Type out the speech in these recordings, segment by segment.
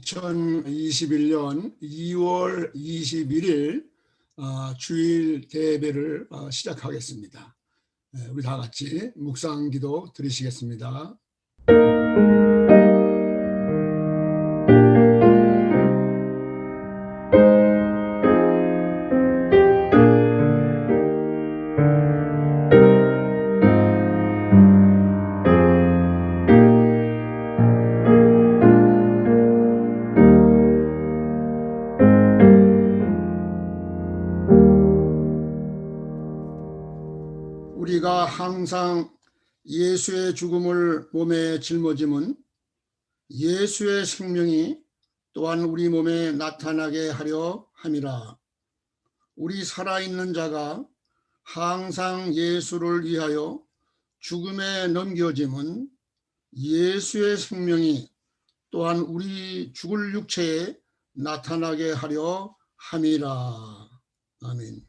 2021년 2월 21일 주일 대배를 시작하겠습니다. 우리 다 같이 묵상 기도 드리시겠습니다. 우리가 항상 예수의 죽음을 몸에 짊어짐은 예수의 생명이 또한 우리 몸에 나타나게 하려 함이라. 우리 살아있는 자가 항상 예수를 위하여 죽음에 넘겨짐은 예수의 생명이 또한 우리 죽을 육체에 나타나게 하려 함이라. 아멘.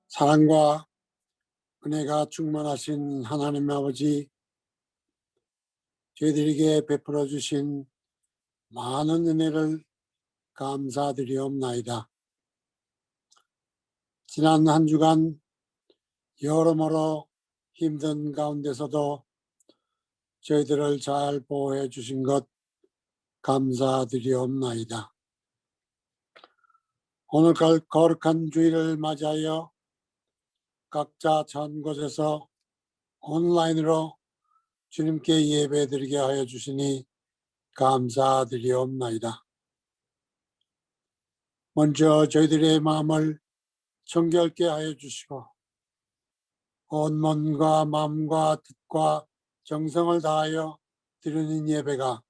사랑과 은혜가 충만하신 하나님 아버지, 저희들에게 베풀어 주신 많은 은혜를 감사드리옵나이다. 지난 한 주간 여러모로 힘든 가운데서도 저희들을 잘 보호해 주신 것 감사드리옵나이다. 오늘 거룩한 주일을 맞이하여 각자 전 곳에서 온라인으로 주님께 예배드리게 하여 주시니 감사드리옵나이다. 먼저 저희들의 마음을 정결케 하여 주시고 온 몸과 마음과 뜻과 정성을 다하여 드리는 예배가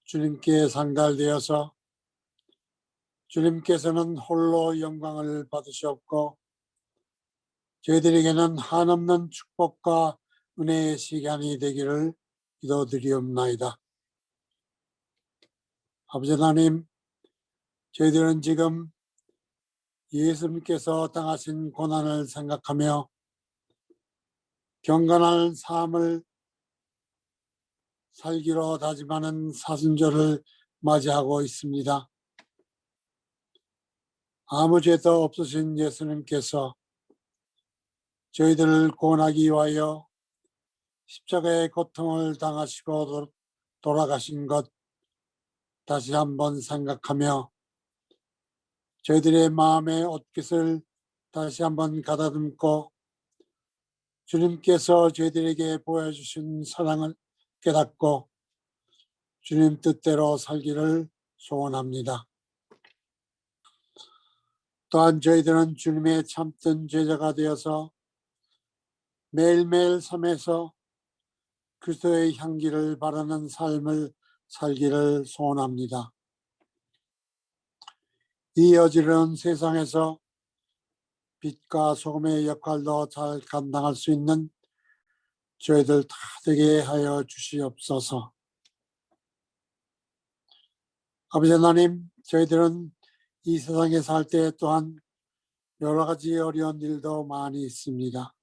주님께 상달되어서 주님께서는 홀로 영광을 받으셨고 저희들에게는 한없는 축복과 은혜의 시간이 되기를 기도드리옵나이다. 아버지 하나님, 저희들은 지금 예수님께서 당하신 고난을 생각하며 경건한 삶을 살기로 다짐하는 사순절을 맞이하고 있습니다. 아무 죄도 없으신 예수님께서 저희들을 구원하기 위하여 십자가의 고통을 당하시고 돌아가신 것 다시 한번 생각하며 저희들의 마음의 옷깃을 다시 한번 가다듬고 주님께서 저희들에게 보여주신 사랑을 깨닫고 주님 뜻대로 살기를 소원합니다. 또한 저희들은 주님의 참된 제자가 되어서 매일매일 삶에서 그리스도의 향기를 바라는 삶을 살기를 소원합니다. 이 어지러운 세상에서 빛과 소금의 역할도 잘 감당할 수 있는 저희들 다 되게 하여 주시옵소서. 아버지 하나님, 저희들은 이 세상에 살 때 또한 여러 가지 어려운 일도 많이 있습니다.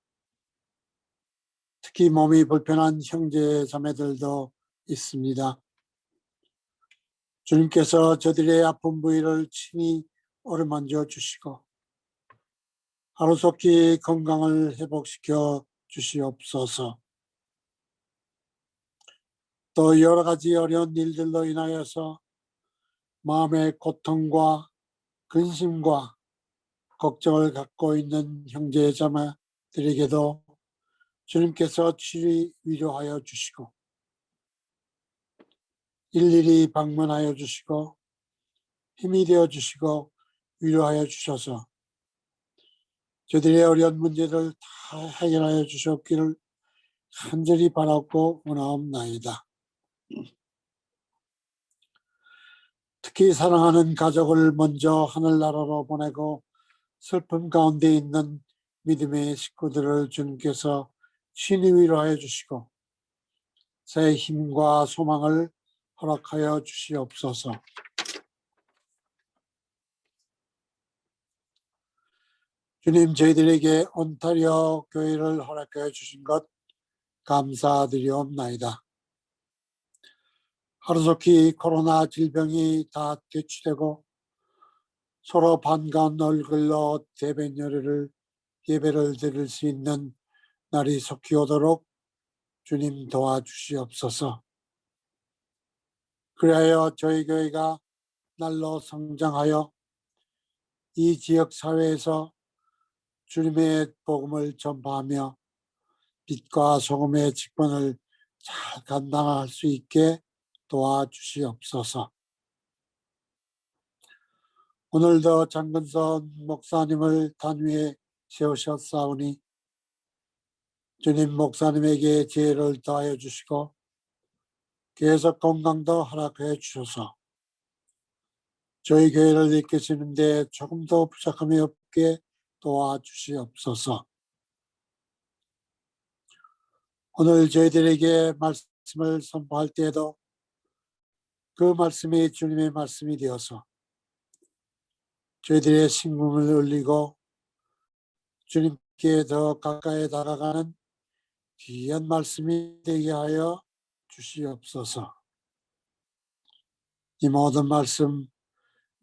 특히 몸이 불편한 형제 자매들도 있습니다. 주님께서 저들의 아픈 부위를 친히 어루만져 주시고 하루속히 건강을 회복시켜 주시옵소서. 또 여러 가지 어려운 일들로 인하여서 마음의 고통과 근심과 걱정을 갖고 있는 형제 자매들에게도 주님께서 친히 위로하여 주시고 일일이 방문하여 주시고 힘이 되어 주시고 위로하여 주셔서 저들의 어려운 문제를 다 해결하여 주셨기를 간절히 바라고 원하옵나이다. 특히 사랑하는 가족을 먼저 하늘나라로 보내고 슬픔 가운데 있는 믿음의 식구들을 주님께서 친히 위로하여 주시고 새 힘과 소망을 허락하여 주시옵소서. 주님, 저희들에게 온타리오 교회를 허락하여 주신 것 감사드리옵나이다. 하루속히 코로나 질병이 다 퇴치되고 서로 반가운 얼굴로 예배를 드릴 수 있는 날이 속히 오도록 주님 도와주시옵소서. 그리하여 저희 교회가 날로 성장하여 이 지역 사회에서 주님의 복음을 전파하며 빛과 소금의 직분을 잘 감당할 수 있게 도와주시옵소서. 오늘도 장근선 목사님을 단위에 세우셨사오니 주님 목사님에게 지혜를 더하여 주시고 계속 건강도 허락해 주셔서 저희 교회를 이끄시는데 조금도 부족함이 없게 도와주시옵소서. 오늘 저희들에게 말씀을 선포할 때에도 그 말씀이 주님의 말씀이 되어서 저희들의 심금을 울리고 주님께 더 가까이 다가가는 귀한 말씀이 되게 하여 주시옵소서. 이 모든 말씀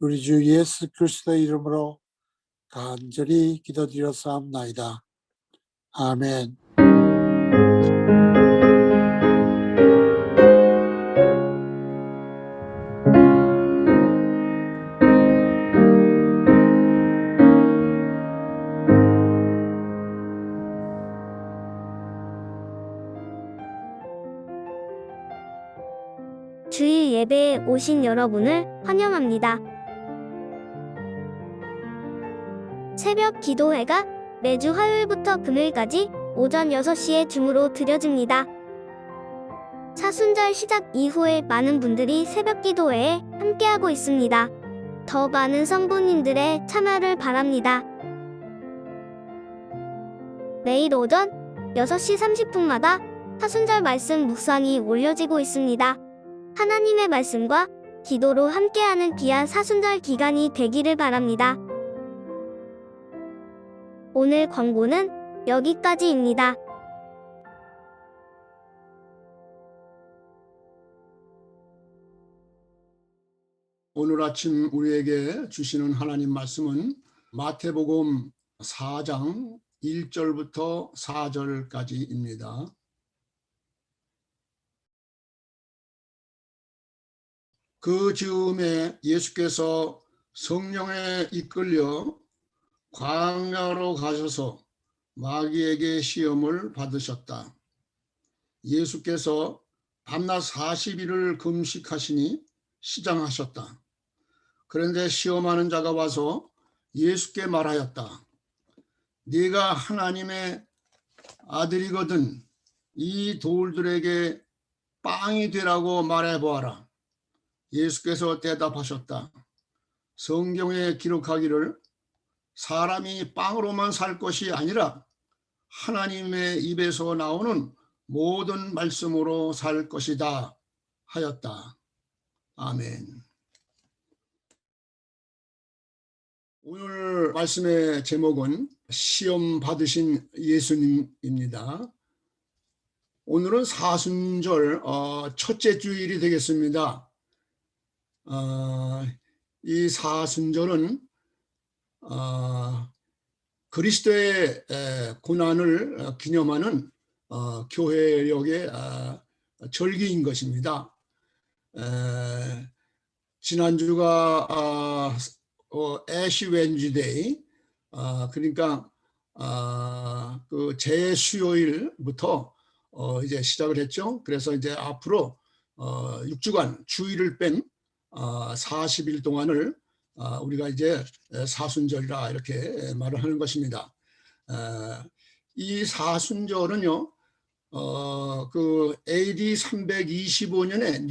우리 주 예수 그리스도의 이름으로 간절히 기도드렸사옵나이다. 아멘. 주일 예배에 오신 여러분을 환영합니다. 새벽 기도회가 매주 화요일부터 금요일까지 오전 6시에 줌으로 드려집니다. 사순절 시작 이후에 많은 분들이 새벽 기도회에 함께하고 있습니다. 더 많은 성도님들의 참여를 바랍니다. 매일 오전 6시 30분마다 사순절 말씀 묵상이 올려지고 있습니다. 하나님의 말씀과 기도로 함께하는 귀한 사순절 기간이 되기를 바랍니다. 오늘 광고는 여기까지입니다. 오늘 아침 우리에게 주시는 하나님 말씀은 마태복음 4장 1절부터 4절까지입니다. 그 즈음에 예수께서 성령에 이끌려 광야로 가셔서 마귀에게 시험을 받으셨다. 예수께서 밤낮 40일을 금식하시니 시장하셨다. 그런데 시험하는 자가 와서 예수께 말하였다. 네가 하나님의 아들이거든 이 돌들에게 빵이 되라고 말해보아라. 예수께서 대답하셨다. 성경에 기록하기를 사람이 빵으로만 살 것이 아니라 하나님의 입에서 나오는 모든 말씀으로 살 것이다 하였다. 아멘. 오늘 말씀의 제목은 시험 받으신 예수님입니다. 오늘은 사순절 첫째 주일이 되겠습니다. 이 사순절은 그리스도의 고난을 기념하는 교회력의 절기인 것입니다. 지난주가 애쉬 웬즈데이, 그러니까 그 재수요일부터 이제 시작을 했죠. 그래서 이제 앞으로 6주간 주일을 뺀 40일 동안을 우리가 이제 사순절이라 이렇게 말을 하는 것입니다. 이 사순절은요, 그 AD 325년에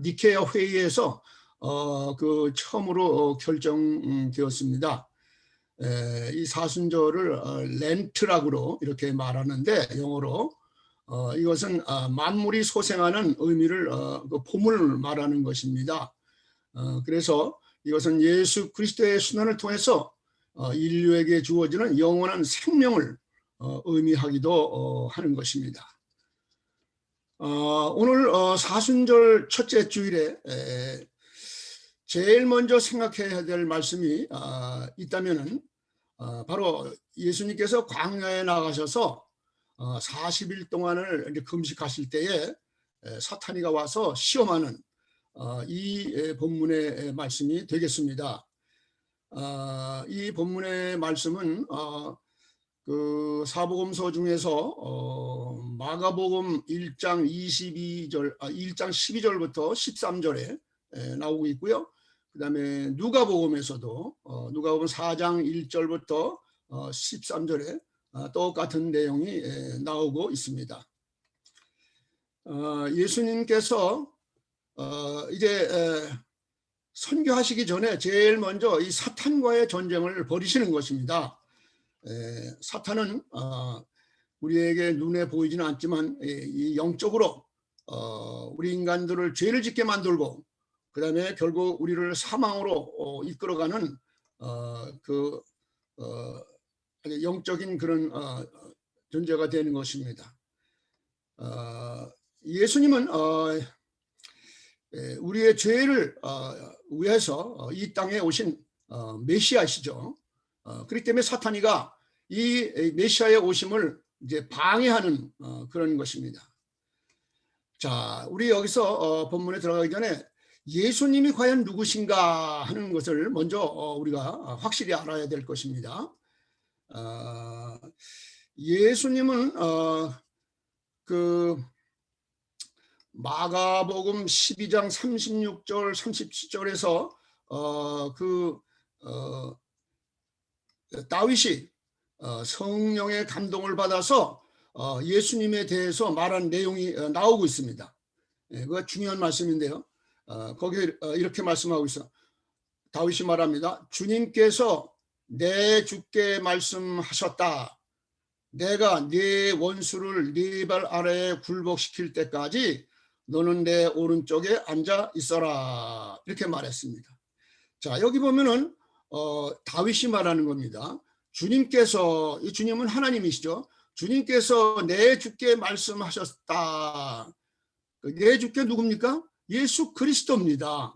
니케아 회의에서 그 처음으로 결정되었습니다. 이 사순절을 렌트라고 이렇게 말하는데 영어로 이것은 만물이 소생하는 의미를 그 봄을 말하는 것입니다. 그래서 이것은 예수 그리스도의 순환을 통해서 인류에게 주어지는 영원한 생명을 의미하기도 하는 것입니다. 오늘 사순절 첫째 주일에 제일 먼저 생각해야 될 말씀이 있다면은 바로 예수님께서 광야에 나가셔서 40일 동안을 이제 금식하실 때에 사탄이가 와서 시험하는 이 본문의 말씀이 되겠습니다. 이 본문의 말씀은 그 사복음서 중에서 마가복음 1장 12절부터 13절에 나오고 있고요. 그 다음에 누가복음에서도 누가복음 4장 1절부터 13절에 똑같은 내용이 나오고 있습니다. 예수님께서 이제 선교하시기 전에 제일 먼저 이 사탄과의 전쟁을 벌이시는 것입니다. 사탄은 우리에게 눈에 보이지는 않지만 이 영적으로 우리 인간들을 죄를 짓게 만들고 그 다음에 결국 우리를 사망으로 이끌어가는 그 영적인 그런 존재가 되는 것입니다. 예수님은 우리의 죄를 위해서 이 땅에 오신 메시아시죠. 그렇기 때문에 사탄이가 이 메시아의 오심을 이제 방해하는 그런 것입니다. 자, 우리 여기서 본문에 들어가기 전에 예수님이 과연 누구신가 하는 것을 먼저 우리가 확실히 알아야 될 것입니다. 예수님은 그 마가복음 12장 36절 37절에서 다윗이 성령의 감동을 받아서 예수님에 대해서 말한 내용이 나오고 있습니다. 그거 중요한 말씀인데요. 거기 이렇게 말씀하고 있어. 다윗이 말합니다. 주님께서 내 주께 말씀하셨다. 내가 네 원수를 네 발 아래에 굴복시킬 때까지 너는 내 오른쪽에 앉아 있어라. 이렇게 말했습니다. 자, 여기 보면은 다윗이 말하는 겁니다. 주님께서, 이 주님은 하나님이시죠. 주님께서 내 주께 말씀하셨다. 내 주께 누굽니까? 예수 그리스도입니다.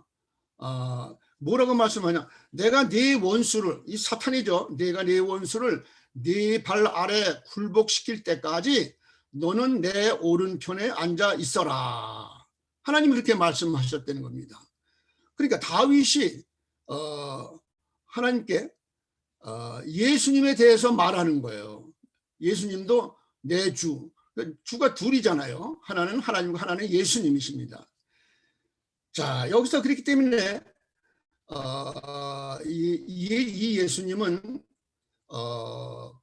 뭐라고 말씀하냐? 내가 네 원수를, 이 사탄이죠. 내가 네 원수를 네 발 아래 굴복시킬 때까지 너는 내 오른편에 앉아 있어라. 하나님이 그렇게 말씀하셨다는 겁니다. 그러니까 다윗이 하나님께 예수님에 대해서 말하는 거예요. 예수님도 내 주, 주가 둘이잖아요. 하나는 하나님과 하나는 예수님이십니다. 자, 여기서 그렇기 때문에 이 예수님은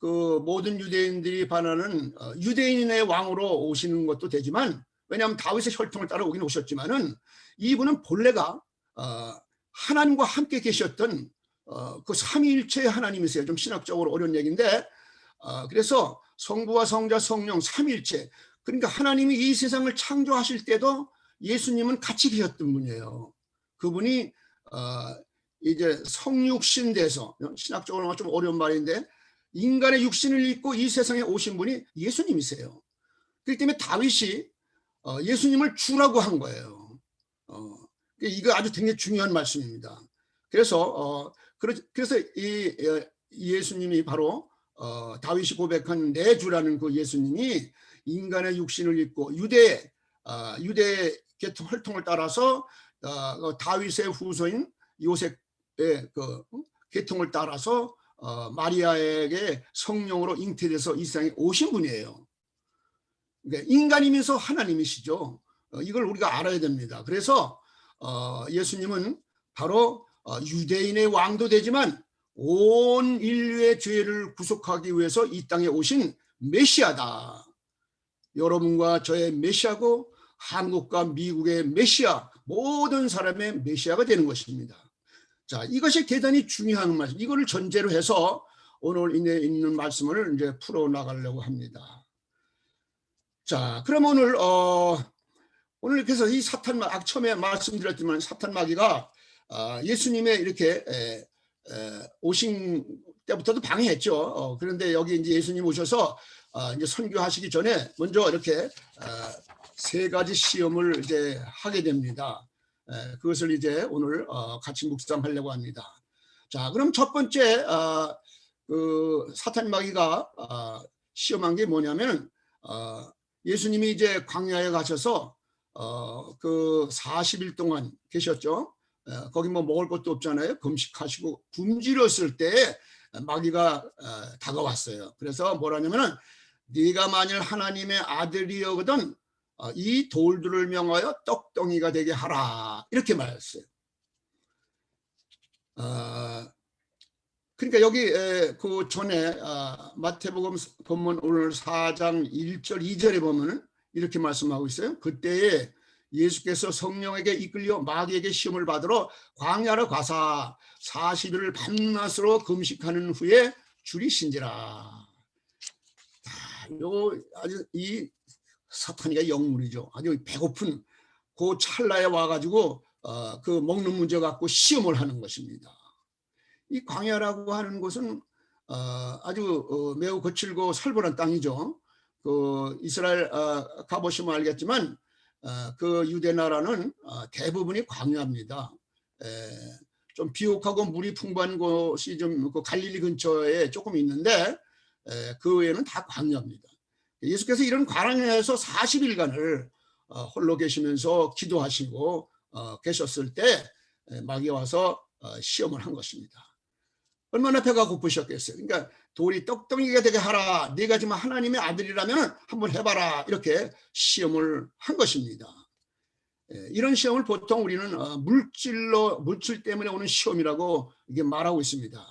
그 모든 유대인들이 반하는 유대인의 왕으로 오시는 것도 되지만, 왜냐하면 다윗의 혈통을 따라 오긴 오셨지만은 이분은 본래가 하나님과 함께 계셨던 그 삼위일체의 하나님이세요. 좀 신학적으로 어려운 얘기인데, 그래서 성부와 성자 성령 삼위일체, 그러니까 하나님이 이 세상을 창조하실 때도 예수님은 같이 계셨던 분이에요. 그분이 이제 성육신 돼서, 신학적으로 좀 어려운 말인데, 인간의 육신을 입고 이 세상에 오신 분이 예수님이세요. 그렇기 때문에 다윗이 예수님을 주라고 한 거예요. 이거 아주 굉장히 중요한 말씀입니다. 그래서 이 예수님이 바로 다윗이 고백한 내 주라는 그 예수님이 인간의 육신을 입고 유대 계통 혈통을 따라서 다윗의 후손인 요셉의 그 계통을 따라서 마리아에게 성령으로 잉태돼서 이 세상에 오신 분이에요. 그러니까 인간이면서 하나님이시죠. 이걸 우리가 알아야 됩니다. 그래서 예수님은 바로 유대인의 왕도 되지만 온 인류의 죄를 구속하기 위해서 이 땅에 오신 메시아다. 여러분과 저의 메시아고 한국과 미국의 메시아, 모든 사람의 메시아가 되는 것입니다. 자, 이것이 대단히 중요한 말씀. 이거를 전제로 해서 오늘 있는 말씀을 이제 풀어 나가려고 합니다. 자, 그럼 오늘 그래서 이 사탄막, 처음에 말씀드렸지만 사탄마귀가 예수님의 이렇게 오신 때부터도 방해했죠. 그런데 여기 이제 예수님 오셔서 이제 선교하시기 전에 먼저 이렇게 세 가지 시험을 이제 하게 됩니다. 그것을 이제 오늘 같이 묵상하려고 합니다. 자, 그럼 첫 번째 그 사탄마귀가 시험한 게 뭐냐면 예수님이 이제 광야에 가셔서 그 40일 동안 계셨죠. 거기 뭐 먹을 것도 없잖아요. 금식하시고 굶주렸을 때 마귀가 다가왔어요. 그래서 뭐라냐면은 네가 만일 하나님의 아들이거든 이 돌들을 명하여 떡덩이가 되게 하라, 이렇게 말했어요. 그러니까 여기 그 전에 마태복음 본문 오늘 4장 1절 2절에 보면은 이렇게 말씀하고 있어요. 그때에 예수께서 성령에게 이끌려 마귀에게 시험을 받으러 광야로 가사 40일을 밤낮으로 금식하는 후에 줄이신지라. 요 아주 이 사탄이가 영물이죠. 아주 배고픈 그 찰나에 와가지고 그 먹는 문제 갖고 시험을 하는 것입니다. 이 광야라고 하는 곳은 아주 매우 거칠고 살벌한 땅이죠. 그 이스라엘 가보시면 알겠지만 그 유대 나라는 대부분이 광야입니다. 좀 비옥하고 물이 풍부한 곳이 좀 그 갈릴리 근처에 조금 있는데 그 외에는 다 광야입니다. 예수께서 이런 광야에서 40일간을 홀로 계시면서 기도하시고 계셨을 때 마귀 와서 시험을 한 것입니다. 얼마나 배가 고프셨겠어요. 그러니까 돌이 떡덩이가 되게 하라. 네가 지금 하나님의 아들이라면 한번 해봐라. 이렇게 시험을 한 것입니다. 이런 시험을 보통 우리는 물질 때문에 오는 시험이라고 이게 말하고 있습니다.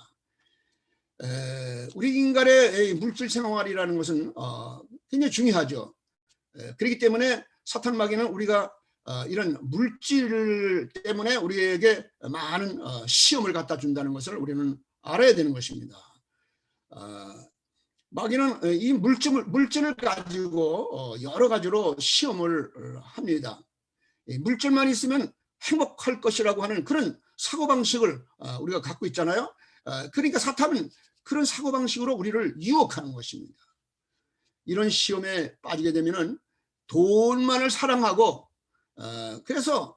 우리 인간의 물질 생활이라는 것은 굉장히 중요하죠. 그렇기 때문에 사탄마귀는 우리가 이런 물질 때문에 우리에게 많은 시험을 갖다 준다는 것을 우리는 알아야 되는 것입니다. 마귀는 이 물질을 가지고 여러 가지로 시험을 합니다. 물질만 있으면 행복할 것이라고 하는 그런 사고방식을 우리가 갖고 있잖아요. 그러니까 사탄은 그런 사고방식으로 우리를 유혹하는 것입니다. 이런 시험에 빠지게 되면은 돈만을 사랑하고 그래서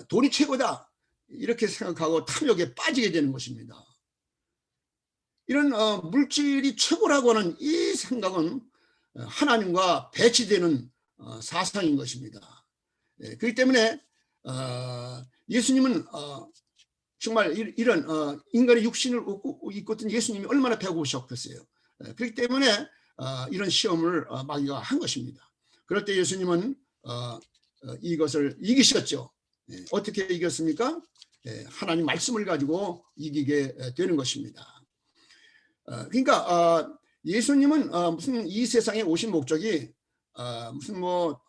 돈이 최고다 이렇게 생각하고 탐욕에 빠지게 되는 것입니다. 이런 물질이 최고라고 하는 이 생각은 하나님과 배치되는 사상인 것입니다. 그렇기 때문에 예수님은 정말 이런 인간의 육신을 입고 있던 예수님이 얼마나 배고프셨겠어요. 그렇기 때문에 이런 시험을 마귀가 한 것입니다. 그럴 때 예수님은 이것을 이기셨죠. 어떻게 이겼습니까? 하나님 말씀을 가지고 이기게 되는 것입니다. 그러니까 예수님은 무슨 이 세상에 오신 목적이 무슨 뭐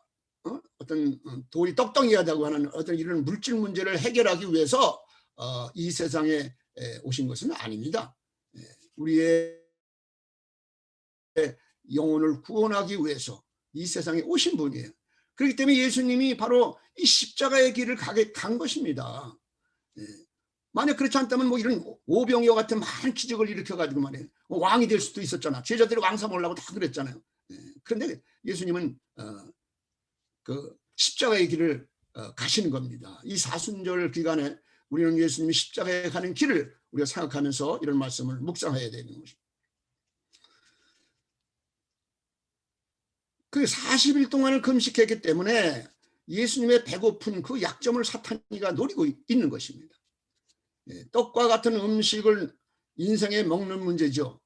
어떤 돌이 떡덩이하다고 하는 어떤 이런 물질 문제를 해결하기 위해서 이 세상에 오신 것은 아닙니다. 우리의 영혼을 구원하기 위해서 이 세상에 오신 분이에요. 그렇기 때문에 예수님이 바로 이 십자가의 길을 간 것입니다. 만약 그렇지 않다면 뭐 이런 오병이어 같은 많은 기적을 일으켜가지고 말이에요. 왕이 될 수도 있었잖아. 제자들이 왕 삼으려고 다 그랬잖아요. 그런데 예수님은 그 십자가의 길을 가시는 겁니다. 이 사순절 기간에 우리는 예수님이 십자가에 가는 길을 우리가 생각하면서 이런 말씀을 묵상해야 되는 것입니다. 그 40일 동안을 금식했기 때문에 예수님의 배고픈 그 약점을 사탄이가 노리고 있는 것입니다. 떡과 같은 음식을 인생에 먹는 문제죠.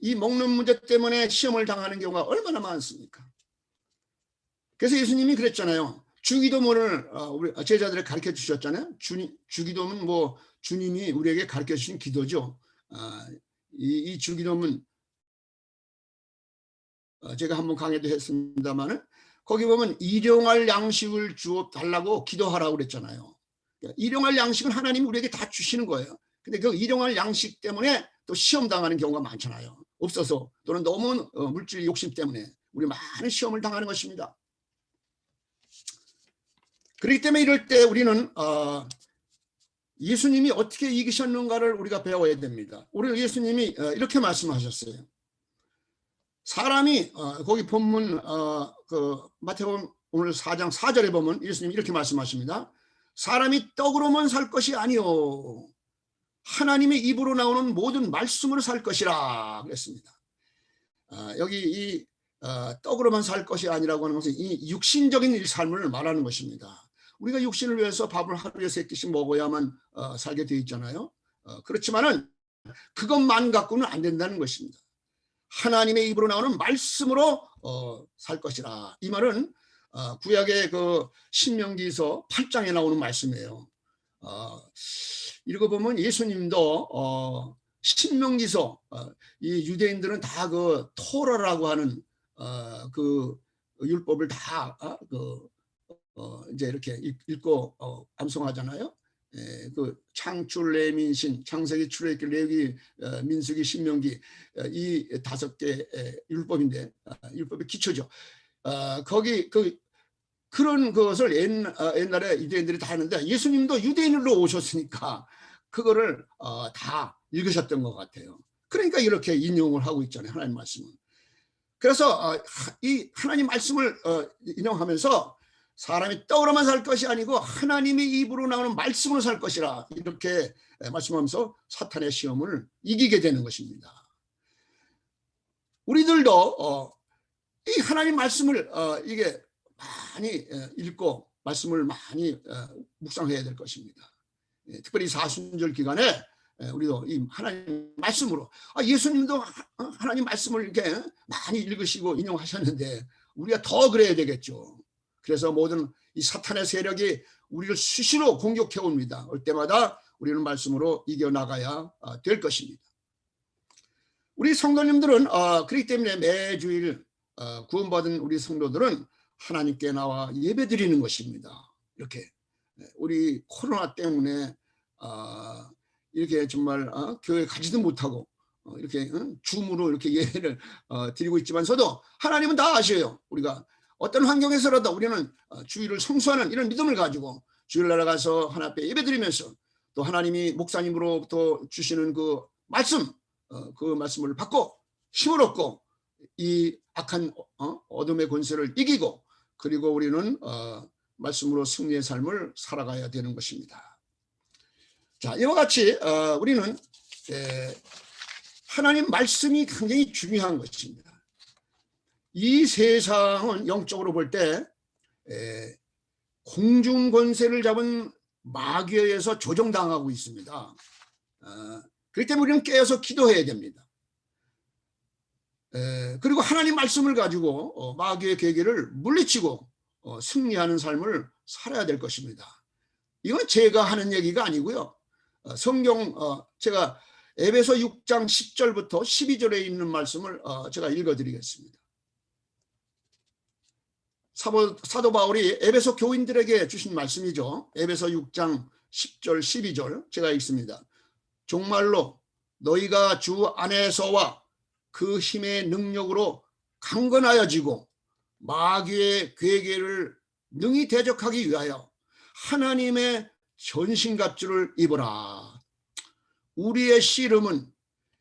이 먹는 문제 때문에 시험을 당하는 경우가 얼마나 많습니까? 그래서 예수님이 그랬잖아요. 주기도문을 우리 제자들에게 가르쳐 주셨잖아요. 주기도문 뭐 주님이 우리에게 가르쳐 주신 기도죠. 이 주기도문 제가 한번 강의도 했습니다만은 거기 보면 일용할 양식을 주어 달라고 기도하라고 그랬잖아요. 일용할 양식은 하나님이 우리에게 다 주시는 거예요. 근데 그 일용할 양식 때문에 또 시험 당하는 경우가 많잖아요. 없어서 또는 너무 물질 욕심 때문에 우리 많은 시험을 당하는 것입니다. 그렇기 때문에 이럴 때 우리는 예수님이 어떻게 이기셨는가를 우리가 배워야 됩니다. 우리 예수님이 이렇게 말씀하셨어요. 사람이 거기 본문 그 마태복음 오늘 4장 4절에 보면 예수님이 이렇게 말씀하십니다. 사람이 떡으로만 살 것이 아니요 하나님의 입으로 나오는 모든 말씀으로 살 것이라 그랬습니다. 여기 이 떡으로만 살 것이 아니라고 하는 것은 이 육신적인 삶을 말하는 것입니다. 우리가 육신을 위해서 밥을 하루에 3끼씩 먹어야만 살게 되어 있잖아요. 그렇지만은 그것만 갖고는 안 된다는 것입니다. 하나님의 입으로 나오는 말씀으로 살 것이라. 이 말은 구약의 그 신명기서 8장에 나오는 말씀이에요. 읽어보면 예수님도 신명기서 이 유대인들은 다 그 토라라고 하는 그 율법을 다 이제 이렇게 읽고 암송하잖아요. 그 창출, 레민신, 창세기, 출애굽기, 레위기, 민수기, 신명기 이 5개 율법인데 율법의 기초죠. 거기 그런 것을 옛날에 유대인들이 다 하는데 예수님도 유대인으로 오셨으니까 그거를 다 읽으셨던 것 같아요. 그러니까 이렇게 인용을 하고 있잖아요. 하나님 말씀은. 그래서 이 하나님 말씀을 인용하면서 사람이 떡으로만 살 것이 아니고 하나님의 입으로 나오는 말씀으로 살 것이라 이렇게 말씀하면서 사탄의 시험을 이기게 되는 것입니다. 우리들도 이 하나님 말씀을 이게 많이 읽고 말씀을 많이 묵상해야 될 것입니다. 특별히 사순절 기간에 우리도 이 하나님 말씀으로 예수님도 하나님 말씀을 이렇게 많이 읽으시고 인용하셨는데 우리가 더 그래야 되겠죠. 그래서 모든 이 사탄의 세력이 우리를 수시로 공격해 옵니다. 올 때마다 우리는 말씀으로 이겨나가야 될 것입니다. 우리 성도님들은 그렇기 때문에 매주일 구원받은 우리 성도들은 하나님께 나와 예배드리는 것입니다. 이렇게 우리 코로나 때문에 이렇게 정말 교회 가지도 못하고 이렇게 줌으로 이렇게 예배를 드리고 있지만서도 하나님은 다 아셔요. 우리가 어떤 환경에서라도 우리는 주일을 성수하는 이런 믿음을 가지고 주일날 가서 하나님 앞에 예배드리면서 또 하나님이 목사님으로부터 주시는 그 말씀, 그 말씀을 받고 힘을 얻고 이 악한 어둠의 권세를 이기고 그리고 우리는 말씀으로 승리의 삶을 살아가야 되는 것입니다. 자, 이와 같이 우리는 하나님 말씀이 굉장히 중요한 것입니다. 이 세상은 영적으로 볼 때 공중 권세를 잡은 마귀에 의해서 조종당하고 있습니다. 그렇기 때문에 우리는 깨어서 기도해야 됩니다. 그리고 하나님 말씀을 가지고 마귀의 계계를 물리치고 승리하는 삶을 살아야 될 것입니다. 이건 제가 하는 얘기가 아니고요. 성경 제가 에베소 6장 10절부터 12절에 있는 말씀을 제가 읽어드리겠습니다. 사도 바울이 에베소 교인들에게 주신 말씀이죠. 에베소 6장 10절 12절 제가 읽습니다. 정말로 너희가 주 안에서와 그 힘의 능력으로 강건하여지고 마귀의 괴계를 능히 대적하기 위하여 하나님의 전신갑주를 입어라. 우리의 씨름은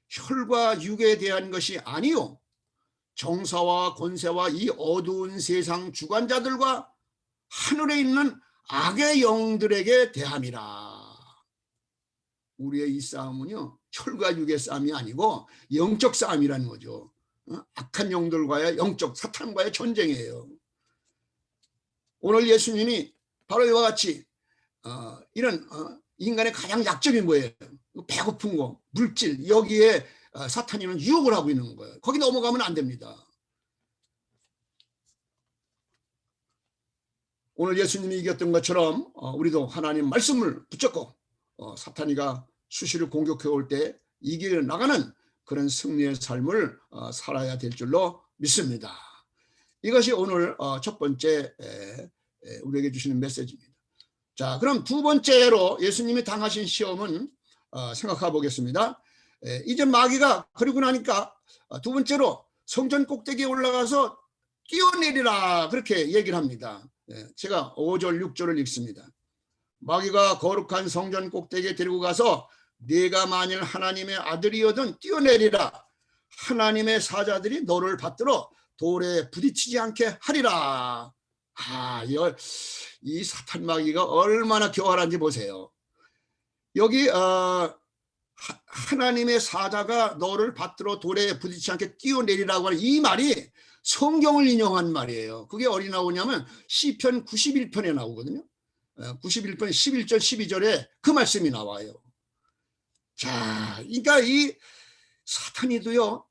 혈과 육에 대한 것이 아니요 정사와 권세와 이 어두운 세상 주관자들과 하늘에 있는 악의 영들에게 대함이라. 우리의 이 싸움은요 혈과 육의 싸움이 아니고 영적 싸움이라는 거죠. 악한 영들과의 영적 사탄과의 전쟁이에요. 오늘 예수님이 바로 이와 같이 이런 인간의 가장 약점이 뭐예요? 배고픈 거, 물질, 여기에 사탄이는 유혹을 하고 있는 거예요. 거기 넘어가면 안 됩니다. 오늘 예수님이 이겼던 것처럼 우리도 하나님 말씀을 붙잡고 사탄이가 수시로 공격해 올 때 이겨 나가는 그런 승리의 삶을 살아야 될 줄로 믿습니다. 이것이 오늘 첫 번째 우리에게 주시는 메시지입니다. 자, 그럼 두 번째로 예수님이 당하신 시험은 생각해 보겠습니다. 이제 마귀가 그러고 나니까 두 번째로 성전 꼭대기에 올라가서 뛰어내리라 그렇게 얘기를 합니다. 제가 5절 6절을 읽습니다. 마귀가 거룩한 성전 꼭대기에 데리고 가서 네가 만일 하나님의 아들이거든 뛰어내리라. 하나님의 사자들이 너를 받들어 돌에 부딪히지 않게 하리라. 이 사탄 마귀가 얼마나 교활한지 보세요. 여기 하나님의 사자가 너를 받들어 돌에 부딪히지 않게 뛰어내리라고 하는 이 말이 성경을 인용한 말이에요. 그게 어디 나오냐면 시편 91편에 나오거든요. 91편 11절 12절에 그 말씀이 나와요. 자, 그러니까 이 사탄이도요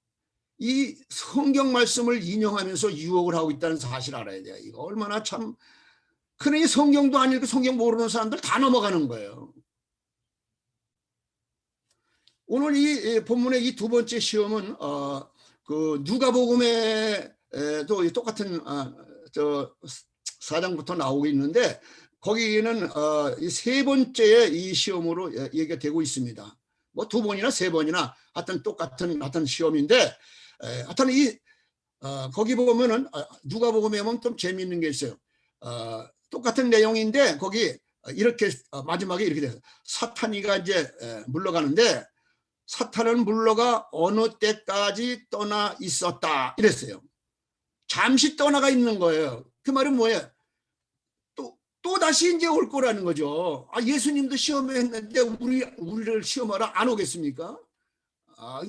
이 성경 말씀을 인용하면서 유혹을 하고 있다는 사실을 알아야 돼요. 이거 얼마나 참, 그러니 성경도 안 읽고 성경 모르는 사람들 다 넘어가는 거예요. 오늘 이 본문의 이 두 번째 시험은 그 누가복음에도 똑같은 저 4장부터 나오고 있는데 거기는 이 세 번째의 이 시험으로 얘기가 되고 있습니다. 뭐 두 번이나 세 번이나 하여튼 똑같은 시험인데 하여튼 이 거기 보면은 누가복음에 보면 좀 재미있는 게 있어요. 똑같은 내용인데 거기 이렇게 마지막에 이렇게 돼요. 사탄이가 이제 물러가는데 사탄은 물러가 어느 때까지 떠나 있었다 이랬어요. 잠시 떠나가 있는 거예요. 그 말은 뭐예요? 또 다시 이제 올 거라는 거죠. 예수님도 시험했는데 우리를 시험하러 안 오겠습니까?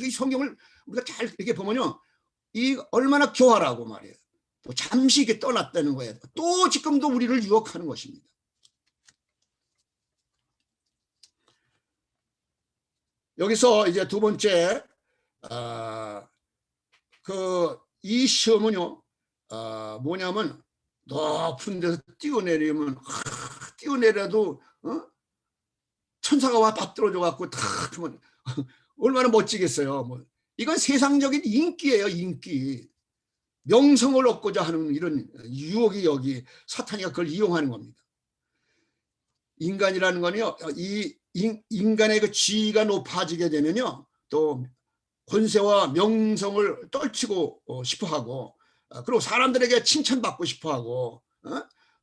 이 성경을 우리가 잘 이렇게 보면요, 이 얼마나 교활하고 말이에요. 또 잠시 이렇게 떠났다는 거예요. 또 지금도 우리를 유혹하는 것입니다. 여기서 이제 두 번째 이 시험은요 뭐냐면 높은 데서 뛰어내리면 뛰어내려도 천사가 와 받들어줘 갖고 다 그러면 얼마나 멋지겠어요. 뭐 이건 세상적인 인기예요. 인기, 명성을 얻고자 하는 이런 유혹이 여기 사탄이가 그걸 이용하는 겁니다. 인간이라는 거는요, 이 인간의 그 지위가 높아지게 되면요, 또 권세와 명성을 떨치고 싶어하고, 그리고 사람들에게 칭찬받고 싶어하고,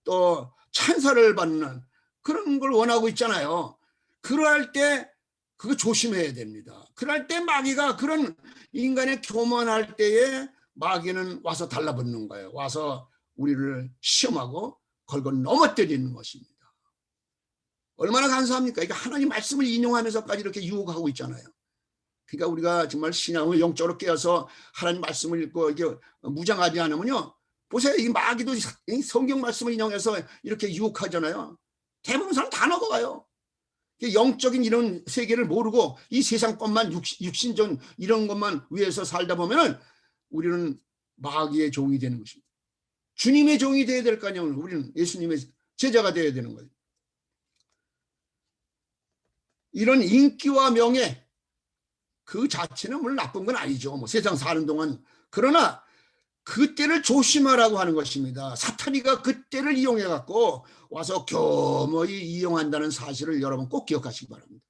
또 찬사를 받는 그런 걸 원하고 있잖아요. 그럴 때 그거 조심해야 됩니다. 그럴 때 마귀가 그런 인간의 교만할 때에 마귀는 와서 달라붙는 거예요. 와서 우리를 시험하고 걸고 넘어뜨리는 것입니다. 얼마나 감사합니까? 이게 하나님 말씀을 인용하면서까지 이렇게 유혹하고 있잖아요. 그러니까 우리가 정말 신앙을 영적으로 깨어서 하나님 말씀을 읽고 이게 무장하지 않으면요, 보세요. 이 마귀도 성경 말씀을 인용해서 이렇게 유혹하잖아요. 대부분 사람 다 넘어가요. 영적인 이런 세계를 모르고 이 세상 것만 육신적 이런 것만 위해서 살다 보면은 우리는 마귀의 종이 되는 것입니다. 주님의 종이 되어야 될 거 아니에요. 우리는 예수님의 제자가 되어야 되는 거예요. 이런 인기와 명예 그 자체는 물론 나쁜 건 아니죠. 뭐 세상 사는 동안. 그러나 그때를 조심하라고 하는 것입니다. 사탄이가 그때를 이용해 갖고 와서 교묘히 이용한다는 사실을 여러분 꼭 기억하시기 바랍니다.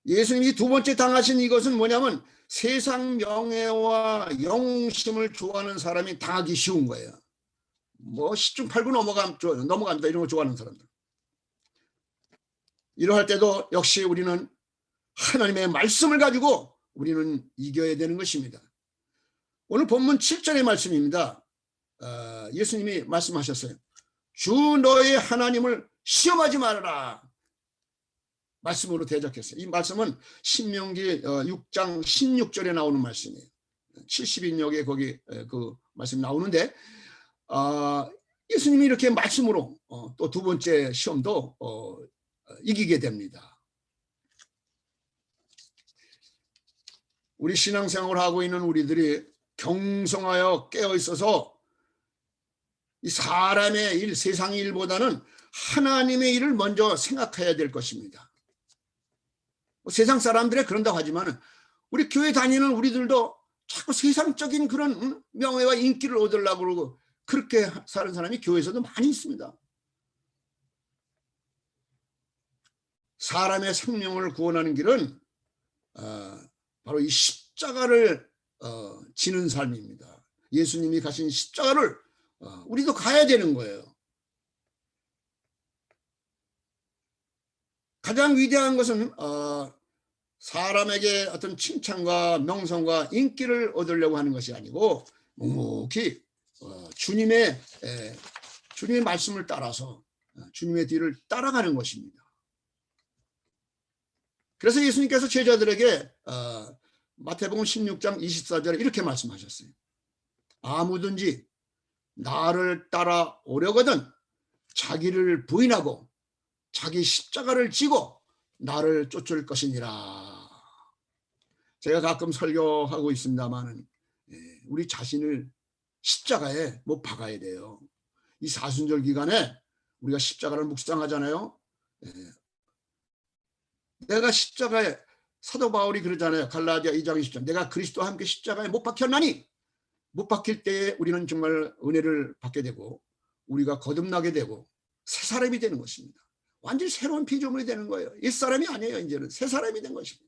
예수님이 두 번째 당하신 이것은 뭐냐면 세상 명예와 영심을 좋아하는 사람이 당하기 쉬운 거예요. 뭐 시중팔구 넘어간다 이런 거 좋아하는 사람들. 이러할 때도 역시 우리는 하나님의 말씀을 가지고 우리는 이겨야 되는 것입니다. 오늘 본문 7절의 말씀입니다. 예수님이 말씀하셨어요. 주 너의 하나님을 시험하지 말아라. 말씀으로 대적했어요. 이 말씀은 신명기 6장 16절에 나오는 말씀이에요. 70인역에 거기 그 말씀 나오는데 예수님이 이렇게 말씀으로 또 두 번째 시험도 이기게 됩니다. 우리 신앙생활을 하고 있는 우리들이 경성하여 깨어 있어서 이 사람의 일, 세상의 일보다는 하나님의 일을 먼저 생각해야 될 것입니다. 세상 사람들이 그런다고 하지만 우리 교회 다니는 우리들도 자꾸 세상적인 그런 명예와 인기를 얻으려고 그러고 그렇게 사는 사람이 교회에서도 많이 있습니다. 사람의 생명을 구원하는 길은 바로 이 십자가를 지는 삶입니다. 예수님이 가신 십자가를 우리도 가야 되는 거예요. 가장 위대한 것은 사람에게 어떤 칭찬과 명성과 인기를 얻으려고 하는 것이 아니고 묵묵히 주님의 말씀을 따라서 주님의 뒤를 따라가는 것입니다. 그래서 예수님께서 제자들에게 마태복음 16장 24절에 이렇게 말씀하셨어요. 아무든지 나를 따라오려거든 자기를 부인하고 자기 십자가를 지고 나를 쫓을 것이니라. 제가 가끔 설교하고 있습니다만 우리 자신을 십자가에 못 박아야 돼요. 이 사순절 기간에 우리가 십자가를 묵상하잖아요. 내가 십자가에 사도 바울이 그러잖아요. 갈라디아 2장 20절 내가 그리스도와 함께 십자가에 못 박혔나니 못 박힐 때에 우리는 정말 은혜를 받게 되고 우리가 거듭나게 되고 새 사람이 되는 것입니다. 완전히 새로운 피조물이 되는 거예요. 옛사람이 아니에요. 이제는 새 사람이 된 것입니다.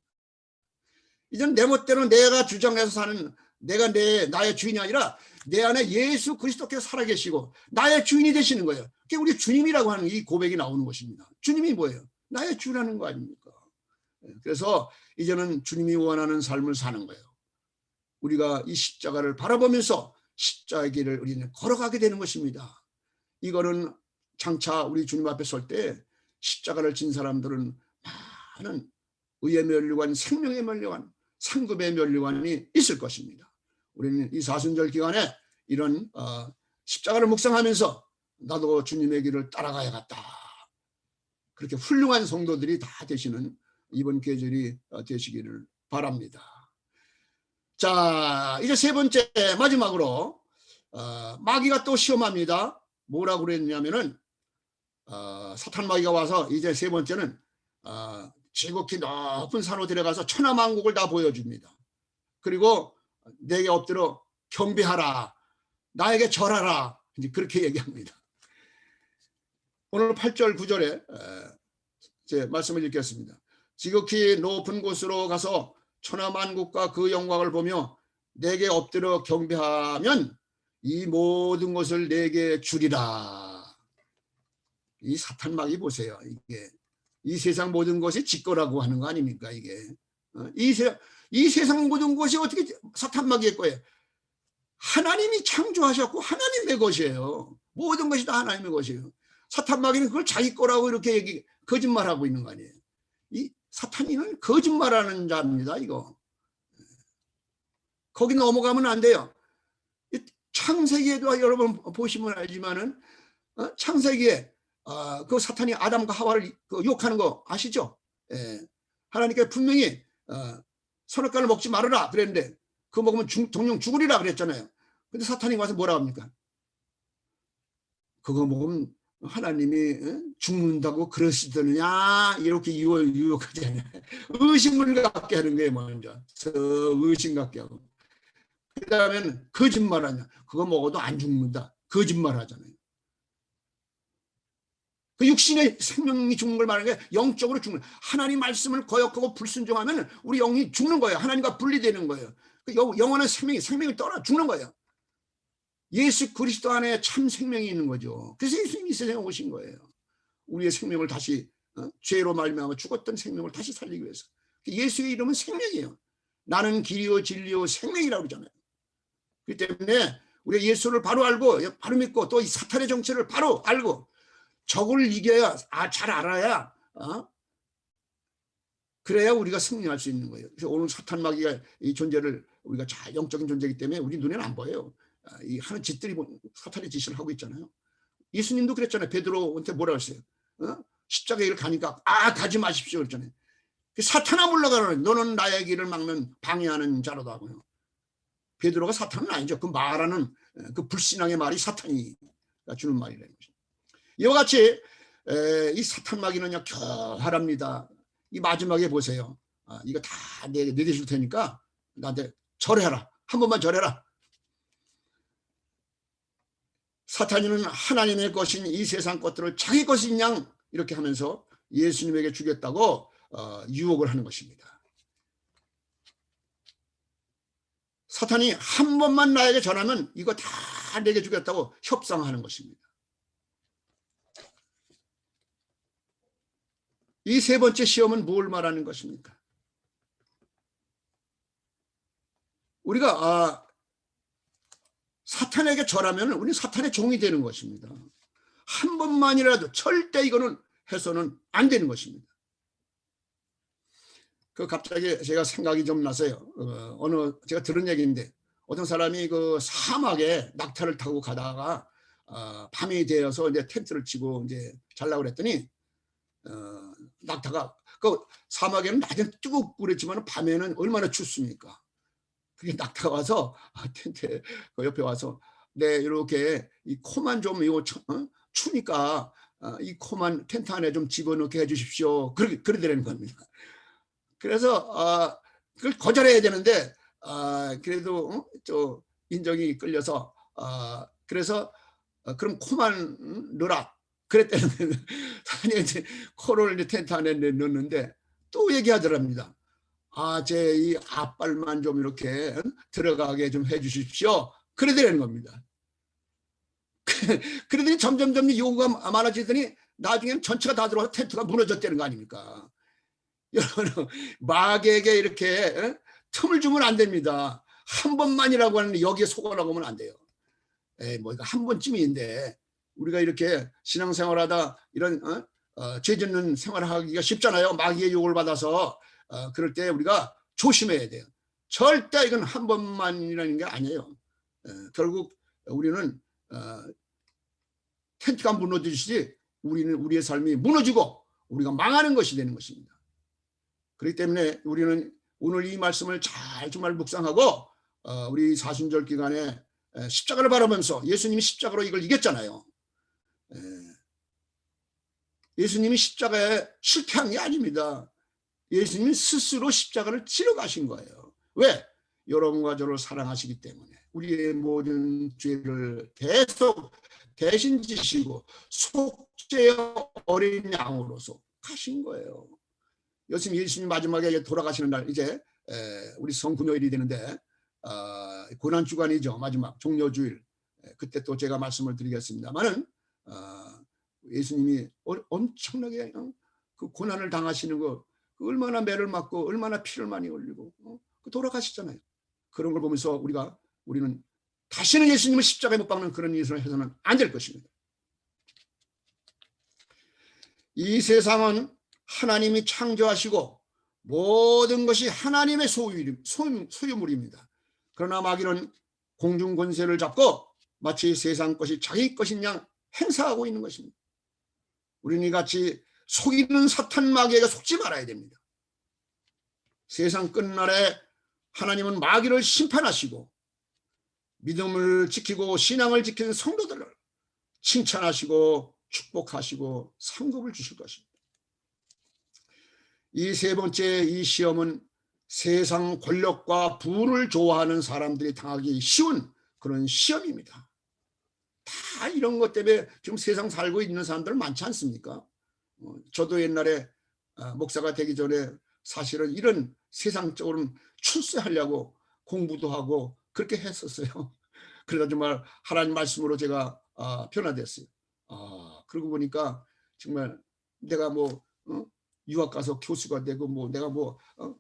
이제는 내 멋대로 내가 주장해서 사는 내가 나의 주인이 아니라 내 안에 예수 그리스도께서 살아계시고 나의 주인이 되시는 거예요. 그게 우리 주님이라고 하는 이 고백이 나오는 것입니다. 주님이 뭐예요? 나의 주라는 거 아닙니까? 그래서 이제는 주님이 원하는 삶을 사는 거예요. 우리가 이 십자가를 바라보면서 십자가의 길을 우리는 걸어가게 되는 것입니다. 이거는 장차 우리 주님 앞에 설 때 십자가를 진 사람들은 많은 의의 면류관, 생명의 면류관, 상급의 면류관이 있을 것입니다. 우리는 이 사순절 기간에 이런 십자가를 묵상하면서 나도 주님의 길을 따라가야겠다. 그렇게 훌륭한 성도들이 다 되시는 이번 계절이 되시기를 바랍니다. 자, 이제 세 번째 마지막으로 마귀가 또 시험합니다. 뭐라고 그랬냐면은 사탄 마귀가 와서 이제 세 번째는 지극히 높은 산으로 데려가서 천하만국을 다 보여줍니다. 그리고 내게 엎드려 경배하라, 나에게 절하라, 이제 그렇게 얘기합니다. 오늘 8절 9절에 제 말씀을 읽겠습니다. 지극히 높은 곳으로 가서 천하만국과 그 영광을 보며 내게 엎드려 경배하면 이 모든 것을 내게 주리라. 이 사탄막이 보세요. 이게 이 세상 모든 것이 지 거라고 하는 거 아닙니까? 이게 이 세상 모든 것이 어떻게 사탄막일 거예요? 하나님이 창조하셨고 하나님의 것이에요. 모든 것이 다 하나님의 것이에요. 사탄마귀는 그걸 자기 거라고 이렇게 거짓말하고 있는 거 아니에요. 이 사탄이는 거짓말하는 자입니다. 이거 거기 넘어가면 안 돼요. 창세기에도 여러분 보시면 알지만은 창세기에 그 사탄이 아담과 하와를 욕하는 거 아시죠? 예. 하나님께서 분명히 선악과를 먹지 말아라 그랬는데 그거 먹으면 정령 죽으리라 그랬잖아요. 근데 사탄이 와서 뭐라 합니까? 그거 먹으면 하나님이 죽는다고 그러시더냐 이렇게 유혹하잖아요. 의심을 갖게 하는 거예요. 먼저 의심 갖게 하고 그 다음에는 거짓말하냐. 그거 먹어도 안 죽는다. 거짓말하잖아요. 그 육신의 생명이 죽는 걸 말하는 게 영적으로 죽는 거예요. 하나님 말씀을 거역하고 불순종하면 우리 영이 죽는 거예요. 하나님과 분리되는 거예요. 그 영원한 생명이 떠나 죽는 거예요. 예수 그리스도 안에 참 생명이 있는 거죠. 그래서 예수님이 이 세상에 오신 거예요. 우리의 생명을 다시 죄로 말미암아 죽었던 생명을 다시 살리기 위해서. 예수의 이름은 생명이에요. 나는 길이요 진리요 생명이라고 그러잖아요. 그렇기 때문에 우리가 예수를 바로 알고 바로 믿고 또 이 사탄의 정체를 바로 알고 적을 이겨야 잘 알아야 그래야 우리가 승리할 수 있는 거예요. 그래서 오늘 사탄마귀가 이 존재를 우리가 영적인 존재이기 때문에 우리 눈에는 안 보여요. 이 하는 짓들이 사탄의 짓을 하고 있잖아요. 예수님도 그랬잖아요. 베드로한테 뭐라 했어요? 십자가의 길을 가니까 가지 마십시오 그랬잖아요. 사탄아 물러가라. 너는 나의 길을 막는 방해하는 자로다 하고요. 베드로가 사탄은 아니죠. 그 말하는 그 불신앙의 말이 사탄이 주는 말이라는 거죠. 이와 같이 이 사탄마귀는요 교활합니다. 이 마지막에 보세요. 이거 다 내게 줄 테니까 나한테 절해라. 한 번만 절해라. 사탄이는 하나님의 것인 이 세상 것들을 자기 것인 양 이렇게 하면서 예수님에게 주겠다고 유혹을 하는 것입니다. 사탄이 한 번만 나에게 전하면 이거 다 내게 주겠다고 협상하는 것입니다. 이 세 번째 시험은 뭘 말하는 것입니까? 우리가 사탄에게 절하면 우리는 사탄의 종이 되는 것입니다. 한 번만이라도 절대 이거는 해서는 안 되는 것입니다. 갑자기 제가 생각이 좀 나서요. 제가 들은 얘기인데 어떤 사람이 그 사막에 낙타를 타고 가다가 밤이 되어서 이제 텐트를 치고 이제 자려고 그랬더니 낙타가 그 사막에는 낮에는 뜨겁고 그랬지만 밤에는 얼마나 춥습니까? 그게 낙타가 와서 텐트 그 옆에 와서 이렇게 이 코만 좀 추니까 이 코만 텐트 안에 좀 집어넣게 해주십시오. 그러더라는 겁니다. 그래서 그걸 거절해야 되는데 그래도 저 인정이 끌려서 그래서 그럼 코만 넣어라. 그랬다는 거예요. 사장님이 코를 텐트 안에 넣는데 또 얘기하더랍니다. 제 이 앞발만 좀 이렇게 들어가게 좀 해주십시오. 그러더라는 겁니다. 그러더니 점점 요구가 많아지더니 나중에는 전체가 다 들어와서 텐트가 무너졌다는 거 아닙니까? 여러분 마귀에게 이렇게 틈을 주면 안 됩니다. 한 번만이라고 하는데 여기에 속아라고 하면 안 돼요. 뭐 이거 한 번쯤인데 우리가 이렇게 신앙생활하다 이런 죄 짓는 생활하기가 쉽잖아요. 마귀의 유혹을 받아서 그럴 때 우리가 조심해야 돼요. 절대 이건 한 번만이라는 게 아니에요. 결국 우리는 텐트가 무너지듯이 우리의 삶이 무너지고 우리가 망하는 것이 되는 것입니다. 그렇기 때문에 우리는 오늘 이 말씀을 잘 정말 묵상하고 우리 사순절 기간에 십자가를 바라보면서 예수님이 십자가로 이걸 이겼잖아요. 예수님이 십자가에 실패한 게 아닙니다. 예수님이 스스로 십자가를 치러 가신 거예요. 왜? 여러분과 저를 사랑하시기 때문에 우리의 모든 죄를 대신 지시고 속 첫째 어린 양으로서 가신 거예요. 예수님 마지막에 돌아가시는 날 이제 우리 성금요일이 되는데 고난 주간이죠. 마지막 종려주일. 그때 또 제가 말씀을 드리겠습니다만은 예수님이 엄청나게 그 고난을 당하시는 거 얼마나 매를 맞고 얼마나 피를 많이 흘리고 돌아가시잖아요. 그런 걸 보면서 우리는 다시는 예수님을 십자가에 못 박는 그런 일을 해서는 안 될 것입니다. 이 세상은 하나님이 창조하시고 모든 것이 하나님의 소유물입니다. 그러나 마귀는 공중 권세를 잡고 마치 세상 것이 자기 것인 양 행사하고 있는 것입니다. 우리는 이같이 속이는 사탄 마귀에게 속지 말아야 됩니다. 세상 끝날에 하나님은 마귀를 심판하시고 믿음을 지키고 신앙을 지키는 성도들을 칭찬하시고 축복하시고 상급을 주실 것입니다. 이 세 번째 이 시험은 세상 권력과 부를 좋아하는 사람들이 당하기 쉬운 그런 시험입니다. 다 이런 것 때문에 지금 세상 살고 있는 사람들 많지 않습니까? 저도 옛날에 목사가 되기 전에 사실은 이런 세상적으로는 출세하려고 공부도 하고 그렇게 했었어요. 그러다 정말 하나님 말씀으로 제가 변화됐어요. 그러고 보니까 정말 내가 유학 가서 교수가 되고 내가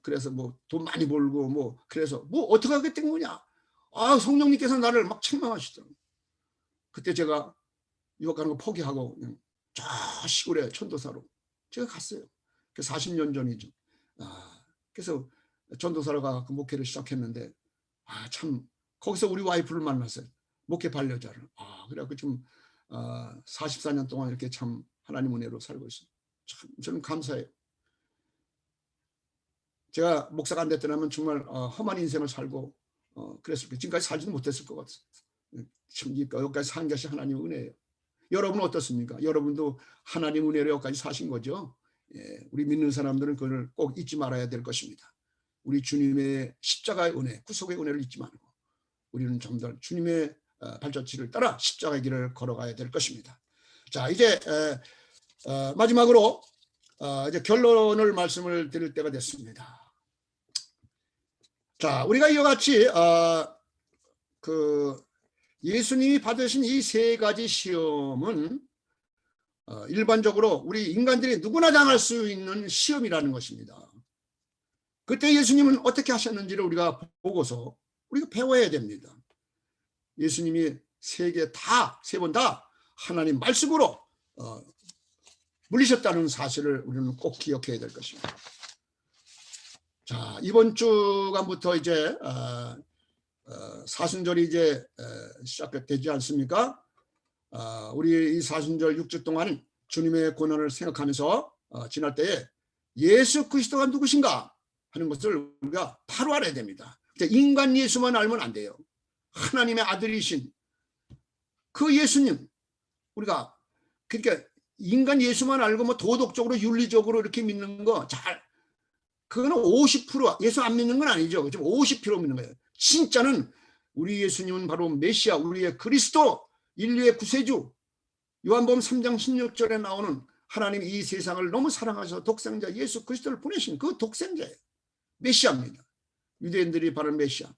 그래서 돈 많이 벌고 그래서 어떻게 하게 된 거냐? 성령님께서 나를 막 책망하시더라고요. 그때 제가 유학 가는 거 포기하고 그냥 저 시골에 천도사로 제가 갔어요. 40년 전이죠. 그래서 전도사로 가서 목회를 시작했는데 참 거기서 우리 와이프를 만났어요. 목회 반려자를. 그래갖고 지금 44년 동안 이렇게 참 하나님 은혜로 살고 있어요. 참 저는 감사해요. 제가 목사가 안 됐더라면 정말 험한 인생을 살고 그랬을 거예요. 지금까지 살지도 못했을 것 같아요. 참 여기까지 산 것이 하나님의 은혜예요. 여러분은 어떻습니까? 여러분도 하나님 은혜로 여기까지 사신 거죠. 우리 믿는 사람들은 그걸 꼭 잊지 말아야 될 것입니다. 우리 주님의 십자가의 은혜, 구속의 은혜를 잊지 말고 우리는 좀 더 주님의 발자취를 따라 십자가의 길을 걸어가야 될 것입니다. 자, 이제 마지막으로 이제 결론을 말씀을 드릴 때가 됐습니다. 자, 우리가 이와 같이 예수님이 받으신 이 세 가지 시험은 일반적으로 우리 인간들이 누구나 당할 수 있는 시험이라는 것입니다. 그때 예수님은 어떻게 하셨는지를 우리가 보고서 우리가 배워야 됩니다. 예수님이 세 번 다 하나님 말씀으로 물리셨다는 사실을 우리는 꼭 기억해야 될 것입니다. 자, 이번 주간부터 이제 사순절이 이제 시작되지 않습니까? 우리 이 사순절 6주 동안 주님의 고난을 생각하면서 지날 때에 예수 그리스도가 누구신가 하는 것을 우리가 바로 알아야 됩니다. 인간 예수만 알면 안 돼요. 하나님의 아들이신 그 예수님, 우리가 그러니까 인간 예수만 알고 도덕적으로 윤리적으로 이렇게 믿는 거 그거는 50% 예수 안 믿는 건 아니죠. 지금 50% 믿는 거예요. 진짜는 우리 예수님은 바로 메시아, 우리의 그리스도, 인류의 구세주. 요한복음 3장 16절에 나오는 하나님 이 세상을 너무 사랑하셔서 독생자 예수 그리스도를 보내신 그 독생자예요. 메시아입니다. 유대인들이 바로 메시아.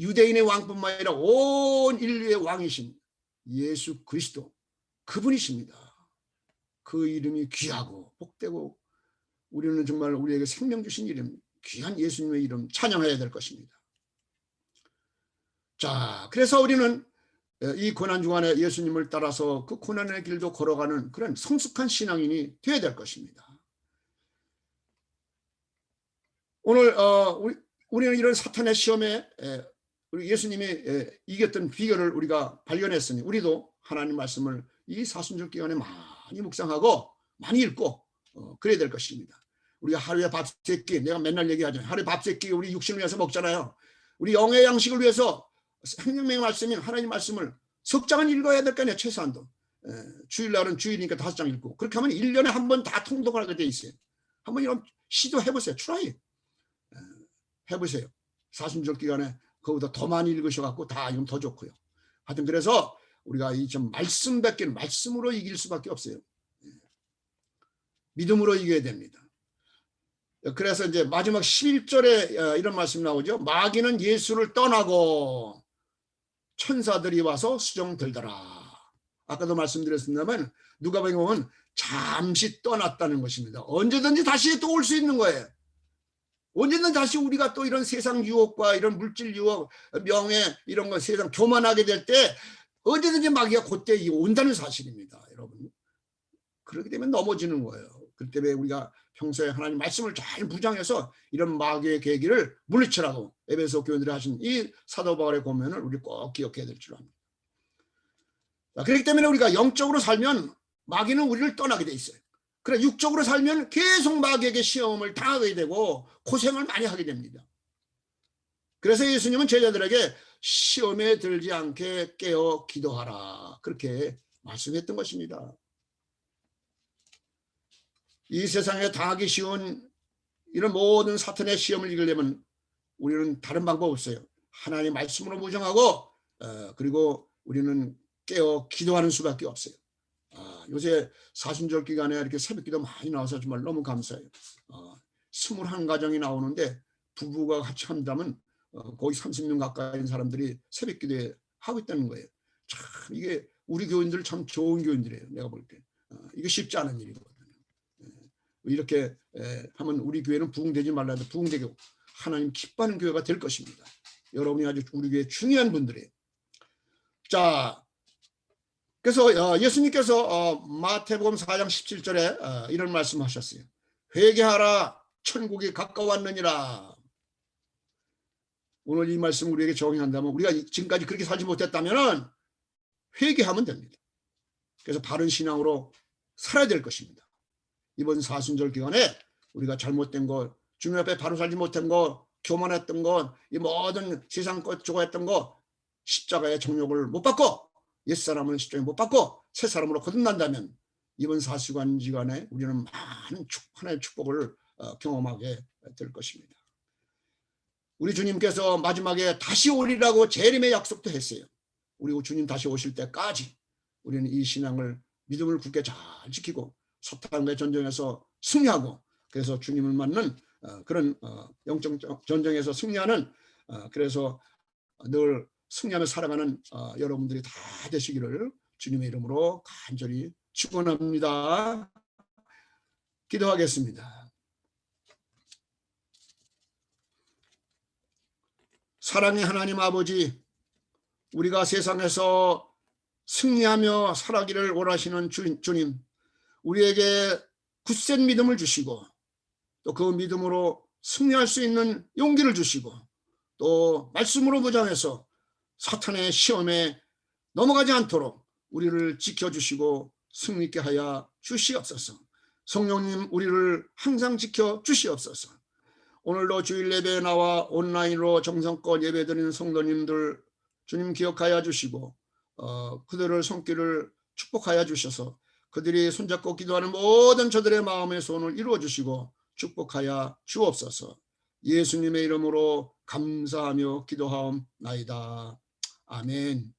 유대인의 왕뿐만 아니라 온 인류의 왕이신 예수 그리스도, 그분이십니다. 그 이름이 귀하고 복되고 우리는 정말 우리에게 생명 주신 이름, 귀한 예수님의 이름 찬양해야 될 것입니다. 자, 그래서 우리는 이 고난 중간에 예수님을 따라서 그 고난의 길도 걸어가는 그런 성숙한 신앙인이 되어야 될 것입니다. 오늘 우리는 이런 사탄의 시험에 우리 예수님이 이겼던 비결을 우리가 발견했으니 우리도 하나님 말씀을 이 사순절 기간에 많이 묵상하고 많이 읽고 그래야 될 것입니다. 우리가 하루에 밥 세 끼, 내가 맨날 얘기하잖아요. 하루에 밥 세 끼 우리 육신을 위해서 먹잖아요. 우리 영의 양식을 위해서 생명의 말씀인 하나님 말씀을 석 장은 읽어야 될 거 아니에요. 최소한도. 주일날은 주일이니까 5장 읽고 그렇게 하면 1년에 한 번 다 통독하게 돼 있어요. 한번 이런 시도해보세요. 트라이 해보세요. 사순절 기간에 그거보다 더 많이 읽으셔갖고 다 읽으면 더 좋고요. 하여튼 그래서 우리가 이 좀 말씀으로 이길 수밖에 없어요. 믿음으로 이겨야 됩니다. 그래서 이제 마지막 11절에 이런 말씀이 나오죠. 마귀는 예수를 떠나고 천사들이 와서 수종 들더라. 아까도 말씀드렸습니다만 누가복음에 보면 잠시 떠났다는 것입니다. 언제든지 다시 또 올 수 있는 거예요. 언제든 다시 우리가 또 이런 세상 유혹과 이런 물질 유혹, 명예 이런 거 세상 교만하게 될 때 언제든지 마귀가 그때 온다는 사실입니다. 여러분. 그렇게 되면 넘어지는 거예요. 그렇기 때문에 우리가 평소에 하나님 말씀을 잘 무장해서 이런 마귀의 계기를 물리치라고 에베소 교인들이 하신 이 사도 바울의 권면을 우리 꼭 기억해야 될 줄 압니다. 그렇기 때문에 우리가 영적으로 살면 마귀는 우리를 떠나게 돼 있어요. 그래 육적으로 살면 계속 마귀에게 시험을 당하게 되고 고생을 많이 하게 됩니다. 그래서 예수님은 제자들에게 시험에 들지 않게 깨어 기도하라 그렇게 말씀했던 것입니다. 이 세상에 당하기 쉬운 이런 모든 사탄의 시험을 이기려면 우리는 다른 방법 없어요. 하나님의 말씀으로 무정하고 그리고 우리는 깨어 기도하는 수밖에 없어요. 요새 사순절 기간에 이렇게 새벽기도 많이 나와서 정말 너무 감사해요. 21가정이 나오는데 부부가 같이 한다면 거의 30명 가까이 사람들이 새벽기도에 하고 있다는 거예요. 참 이게 우리 교인들 참 좋은 교인들이에요. 내가 볼 때. 이게 쉽지 않은 일이거든요. 이렇게 하면 우리 교회는 부흥되지 말라도 부흥되고 하나님 기뻐하는 교회가 될 것입니다. 여러분이 아주 우리 교회 중요한 분들이에요. 자, 그래서 예수님께서 마태복음 4장 17절에 이런 말씀하셨어요. 회개하라 천국이 가까웠느니라. 오늘 이 말씀 우리에게 적용한다면 우리가 지금까지 그렇게 살지 못했다면 회개하면 됩니다. 그래서 바른 신앙으로 살아야 될 것입니다. 이번 사순절 기간에 우리가 잘못된 것, 주님 앞에 바로 살지 못한 것, 교만했던 것, 이 모든 세상 것 좋아했던 것, 십자가의 정욕을 못 받고 옛사람은 십자가에 못 받고 새 사람으로 거듭난다면 이번 사순절 기간에 우리는 많은 하나님의 축복을 경험하게 될 것입니다. 우리 주님께서 마지막에 다시 오리라고 재림의 약속도 했어요. 우리 주님 다시 오실 때까지 우리는 이 신앙을 믿음을 굳게 잘 지키고 사탄과의 전쟁에서 승리하고 그래서 주님을 만난 그런 영적 전쟁에서 승리하는 그래서 늘 승리하며 살아가는 여러분들이 다 되시기를 주님의 이름으로 간절히 축원합니다. 기도하겠습니다. 사랑의 하나님 아버지, 우리가 세상에서 승리하며 살아기를 원하시는 주님, 우리에게 굳센 믿음을 주시고 또 그 믿음으로 승리할 수 있는 용기를 주시고 또 말씀으로 무장해서 사탄의 시험에 넘어가지 않도록 우리를 지켜주시고 승리있게 하여 주시옵소서. 성령님 우리를 항상 지켜 주시옵소서. 오늘도 주일 예배에 나와 온라인으로 정성껏 예배드리는 성도님들 주님 기억하여 주시고 그들의 손길을 축복하여 주셔서 그들이 손잡고 기도하는 모든 저들의 마음의 소원을 이루어 주시고 축복하여 주옵소서. 예수님의 이름으로 감사하며 기도하옵나이다. 아멘.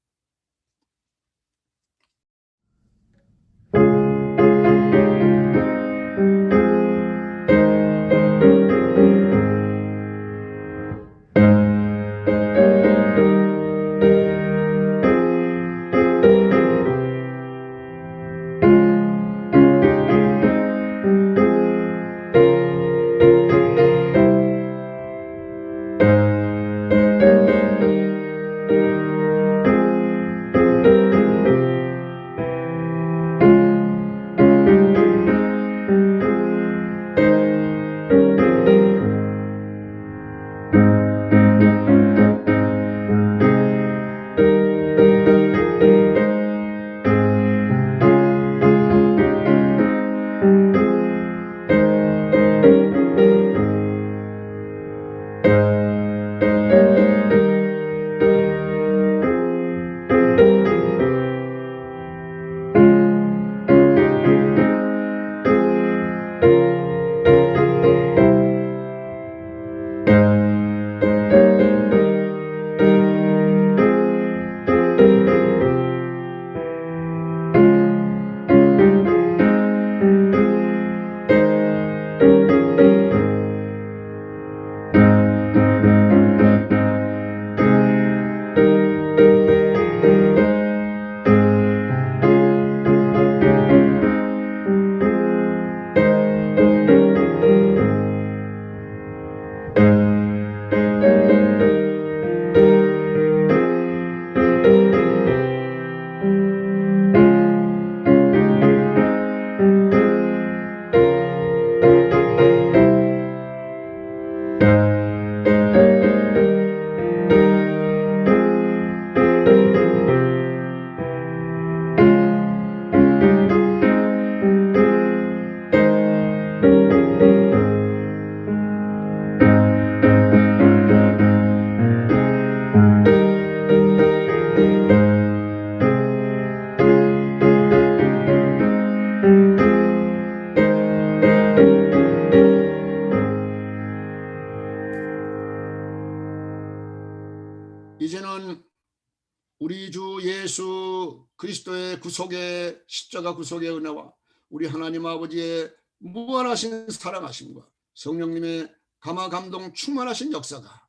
우리 주 예수 그리스도의 구속의 십자가 구속의 은혜와 우리 하나님 아버지의 무한하신 사랑하심과 성령님의 감화 감동 충만하신 역사가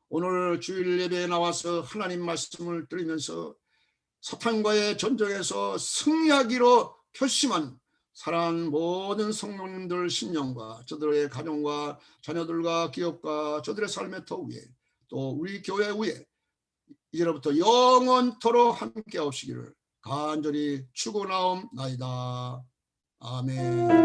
오늘 주일 예배에 나와서 하나님 말씀을 들으면서 사탄과의 전쟁에서 승리하기로 결심한 사랑하는 모든 성도님들 심령과 저들의 가정과 자녀들과 기업과 저들의 삶의 터 위에 또 우리 교회 위에 이제로부터 영원토록 함께 하시기를 간절히 축원하옵나이다. 아멘.